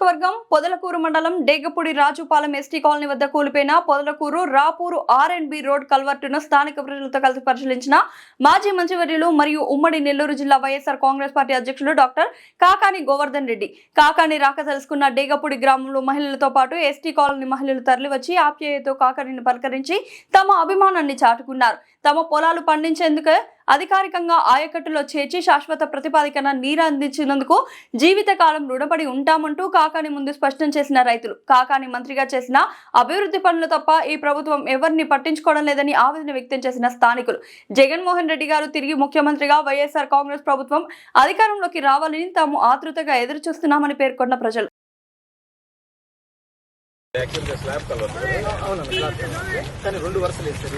నియోజకవర్గం పొదలకూరు మండలం Degapudi Rajupalem ST colony వద్ద కూలిపోయిన పొదలకూరు రాపూరు R&B రోడ్ కల్వర్టును స్థానిక ప్రజలతో కలిసి పరిశీలించిన మాజీ మంత్రివర్యులు మరియు ఉమ్మడి నెల్లూరు జిల్లా వైఎస్ఆర్ కాంగ్రెస్ పార్టీ అధ్యక్షులు డాక్టర్ కాకాని గోవర్ధన్ రెడ్డి. కాకాని రాక తెలుసుకున్న డేగపూడి గ్రామంలో మహిళలతో పాటు ఎస్టీ కాలనీ మహిళలు తరలివచ్చి ఆప్యాయతతో కాకానిని పలకరించి తమ అభిమానాన్ని చాటుకున్నారు. తమ పొలాలు పండించేందుకు అధికారికంగా ఆయకట్టులో చేర్చి శాశ్వత ప్రతిపాదికన నీరు అందించినందుకు జీవితకాలం రుణపడి ఉంటామంటూ కాకాని ముందు స్పష్టం చేసిన రైతులు, కాకాని మంత్రిగా చేసిన అభివృద్ధి పనులు తప్ప ఈ ప్రభుత్వం ఎవరిని పట్టించుకోవడం లేదని ఆవేదన వ్యక్తం చేసిన స్థానికులు, జగన్మోహన్ రెడ్డి గారు తిరిగి ముఖ్యమంత్రిగా వైఎస్ఆర్ కాంగ్రెస్ ప్రభుత్వం అధికారంలోకి రావాలని తాము ఆతృతగా ఎదురు చూస్తున్నామని పేర్కొన్న ప్రజలు. కానీ 2 వరుసలు వేస్తారు.